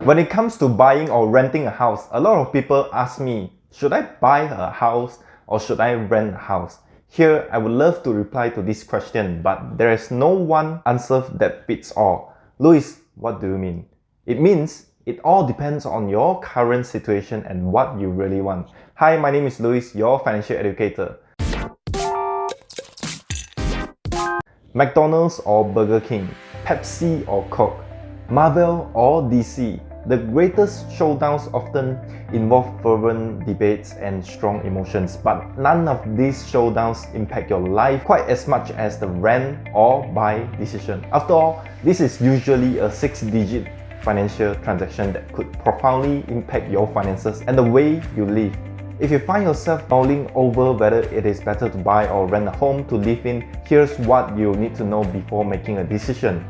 When it comes to buying or renting a house, a lot of people ask me, should I buy a house or should I rent a house? Here, I would love to reply to this question, but there is no one answer that fits all. Louis, what do you mean? It means it all depends on your current situation and what you really want. Hi, my name is Louis, your financial educator. McDonald's or Burger King, Pepsi or Coke, Marvel or DC. The greatest showdowns often involve fervent debates and strong emotions, but none of these showdowns impact your life quite as much as the rent or buy decision. After all, this is usually a 6-digit financial transaction that could profoundly impact your finances and the way you live. If you find yourself mulling over whether it is better to buy or rent a home to live in, here's what you need to know before making a decision.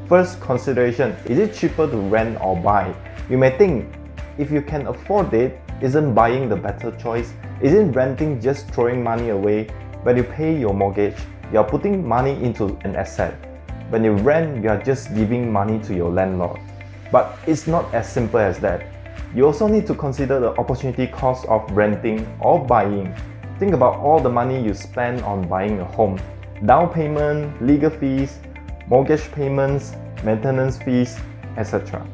First consideration, is it cheaper to rent or buy? You may think, if you can afford it, isn't buying the better choice? Isn't renting just throwing money away? When you pay your mortgage, you are putting money into an asset. When you rent, you are just giving money to your landlord. But it's not as simple as that. You also need to consider the opportunity cost of renting or buying. Think about all the money you spend on buying a home. Down payment, legal fees, mortgage payments, maintenance fees, etc.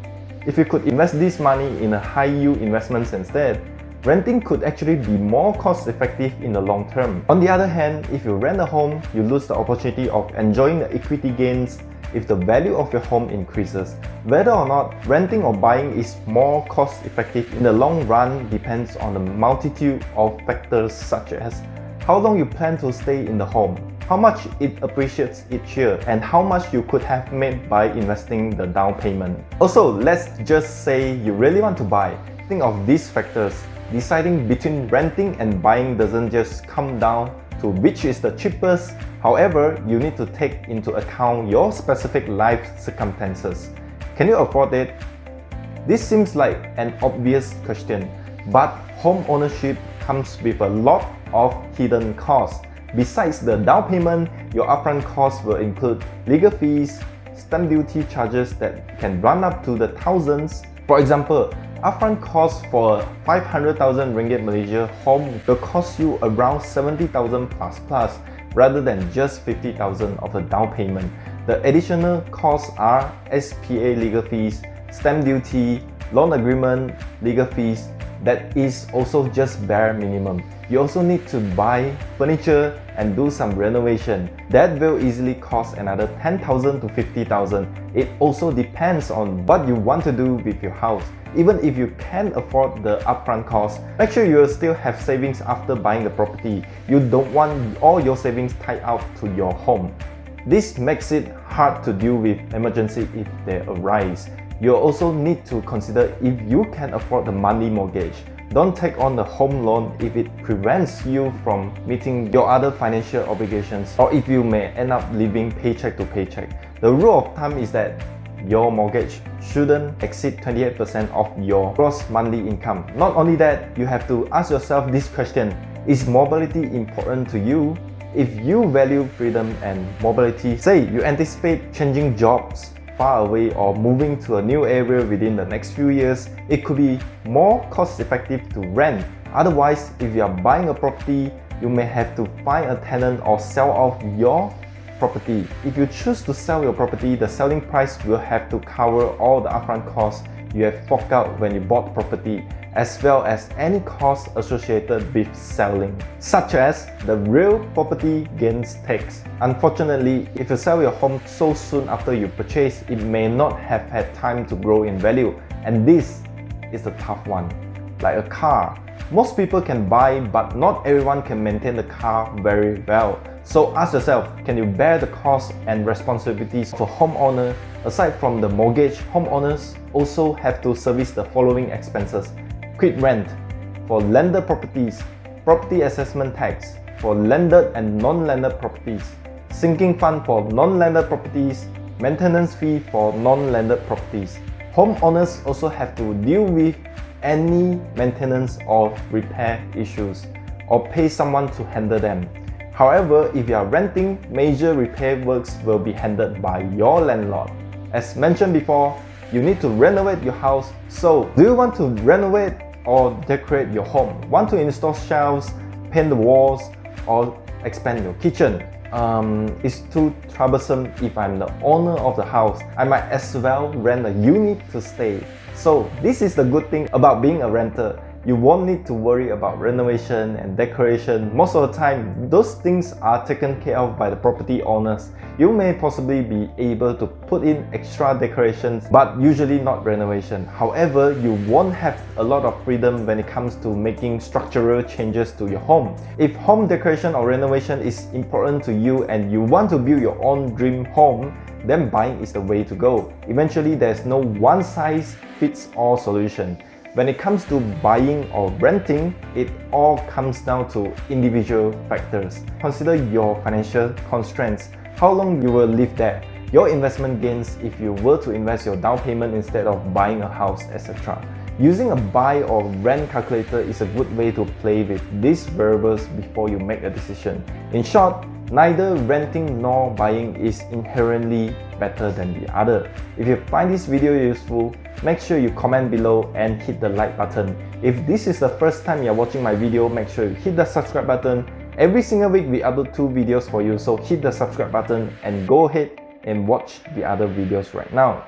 If you could invest this money in a high-yield investments instead, renting could actually be more cost-effective in the long term. On the other hand, if you rent a home, you lose the opportunity of enjoying the equity gains if the value of your home increases. Whether or not renting or buying is more cost-effective in the long run depends on the multitude of factors such as how long you plan to stay in the home, how much it appreciates each year, and how much you could have made by investing the down payment. Also, let's just say you really want to buy. Think of these factors. Deciding between renting and buying doesn't just come down to which is the cheapest. However, you need to take into account your specific life circumstances. Can you afford it? This seems like an obvious question, but home ownership comes with a lot of hidden costs. Besides the down payment, your upfront costs will include legal fees, stamp duty charges that can run up to the thousands. For example, upfront costs for a 500,000 ringgit Malaysia home will cost you around 70,000 plus rather than just 50,000 of a down payment. The additional costs are SPA legal fees, stamp duty, loan agreement, legal fees. That is also just bare minimum. You also need to buy furniture and do some renovation. That will easily cost another 10,000 to 50,000. It also depends on what you want to do with your house. Even if you can afford the upfront cost, make sure you will still have savings after buying the property. You don't want all your savings tied out to your home. This makes it hard to deal with emergency if they arise. You also need to consider if you can afford the monthly mortgage. Don't take on the home loan if it prevents you from meeting your other financial obligations, or if you may end up living paycheck to paycheck. The rule of thumb is that your mortgage shouldn't exceed 28% of your gross monthly income. Not only that, you have to ask yourself this question: is mobility important to you? If you value freedom and mobility, say you anticipate changing jobs far away or moving to a new area within the next few years, it could be more cost effective to rent. Otherwise, if you are buying a property, you may have to find a tenant or sell off your property. If you choose to sell your property, the selling price will have to cover all the upfront costs you have forked out when you bought the property, as well as any costs associated with selling, such as the real property gains tax. Unfortunately, if you sell your home so soon after you purchase, it may not have had time to grow in value, and this is a tough one. Like a car, most people can buy, but not everyone can maintain the car very well. So ask yourself, can you bear the costs and responsibilities of a homeowner? Aside from the mortgage, homeowners also have to service the following expenses: quit rent for landed properties, property assessment tax for landed and non-landed properties, sinking fund for non-landed properties, maintenance fee for non-landed properties. Homeowners also have to deal with any maintenance or repair issues or pay someone to handle them. However, if you are renting, major repair works will be handled by your landlord. As mentioned before, you need to renovate your house. So, do you want to renovate or decorate your home? Want to install shelves, paint the walls, or expand your kitchen? It's too troublesome. If I'm the owner of the house, I might as well rent a unit to stay. So this is the good thing about being a renter. You won't need to worry about renovation and decoration. Most of the time, those things are taken care of by the property owners. You may possibly be able to put in extra decorations, but usually not renovation. However, you won't have a lot of freedom when it comes to making structural changes to your home. If home decoration or renovation is important to you and you want to build your own dream home, then buying is the way to go. Eventually, there's no one-size-fits-all solution. When it comes to buying or renting, it all comes down to individual factors. Consider your financial constraints, how long you will live there, your investment gains if you were to invest your down payment instead of buying a house, etc. Using a buy or rent calculator is a good way to play with these variables before you make a decision. In short, neither renting nor buying is inherently better than the other. If you find this video useful, make sure you comment below and hit the like button. If this is the first time you're watching my video, make sure you hit the subscribe button. Every single week we upload 2 videos for you, so hit the subscribe button and go ahead and watch the other videos right now.